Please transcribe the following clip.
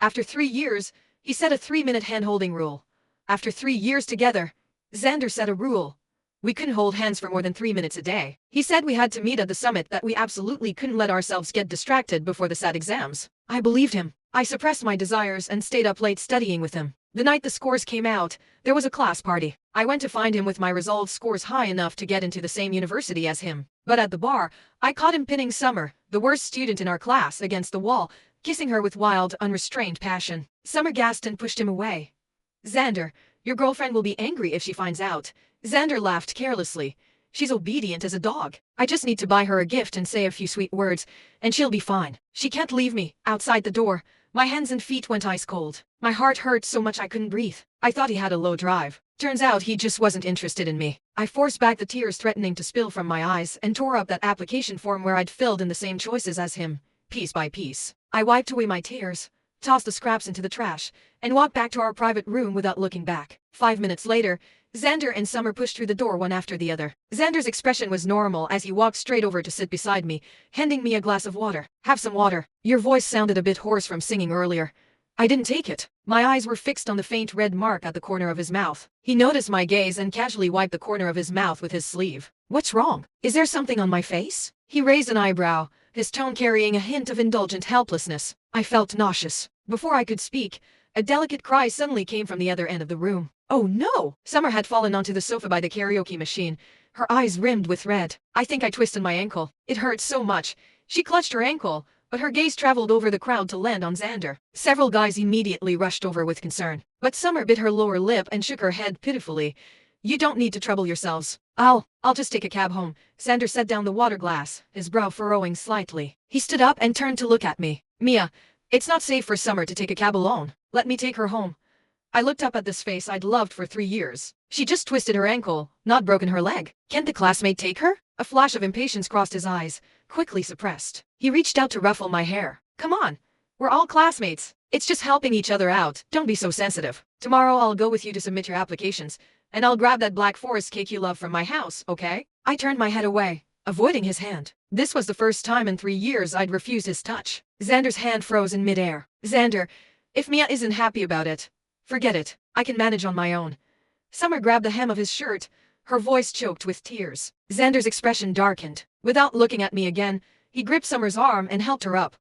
After 3 years, he set a 3-minute hand-holding rule. After 3 years together, Xander set a rule. We couldn't hold hands for more than 3 minutes a day. He said we had to meet at the summit, that we absolutely couldn't let ourselves get distracted before the SAT exams. I believed him. I suppressed my desires and stayed up late studying with him. The night the scores came out, there was a class party. I went to find him with my resolved scores high enough to get into the same university as him. But at the bar, I caught him pinning Summer, the worst student in our class, against the wall, kissing her with wild, unrestrained passion. Summer gasped and pushed him away. Xander, your girlfriend will be angry if she finds out. Xander laughed carelessly. She's obedient as a dog. I just need to buy her a gift and say a few sweet words, and she'll be fine. She can't leave me. Outside the door, my hands and feet went ice cold. My heart hurt so much I couldn't breathe. I thought he had a low drive. Turns out he just wasn't interested in me. I forced back the tears threatening to spill from my eyes and tore up that application form where I'd filled in the same choices as him, piece by piece. I wiped away my tears, tossed the scraps into the trash, and walked back to our private room without looking back. 5 minutes later, Xander and Summer pushed through the door one after the other. Xander's expression was normal as he walked straight over to sit beside me, handing me a glass of water. Have some water. Your voice sounded a bit hoarse from singing earlier. I didn't take it. My eyes were fixed on the faint red mark at the corner of his mouth. He noticed my gaze and casually wiped the corner of his mouth with his sleeve. What's wrong? Is there something on my face? He raised an eyebrow, his tone carrying a hint of indulgent helplessness. I felt nauseous. Before I could speak, a delicate cry suddenly came from the other end of the room. Oh no! Summer had fallen onto the sofa by the karaoke machine, her eyes rimmed with red. I think I twisted my ankle. It hurt so much. She clutched her ankle, but her gaze traveled over the crowd to land on Xander. Several guys immediately rushed over with concern. But Summer bit her lower lip and shook her head pitifully. You don't need to trouble yourselves. I'll just take a cab home. Xander set down the water glass, his brow furrowing slightly. He stood up and turned to look at me. Mia, it's not safe for Summer to take a cab alone. Let me take her home. I looked up at this face I'd loved for 3 years. She just twisted her ankle, not broken her leg. Can't the classmate take her? A flash of impatience crossed his eyes, quickly suppressed. He reached out to ruffle my hair. Come on. We're all classmates. It's just helping each other out. Don't be so sensitive. Tomorrow I'll go with you to submit your applications, and I'll grab that Black Forest cake you love from my house, okay? I turned my head away, avoiding his hand. This was the first time in 3 years I'd refused his touch. Xander's hand froze in midair. Xander, if Mia isn't happy about it, forget it. I can manage on my own. Summer grabbed the hem of his shirt, her voice choked with tears. Xander's expression darkened. Without looking at me again, he gripped Summer's arm and helped her up.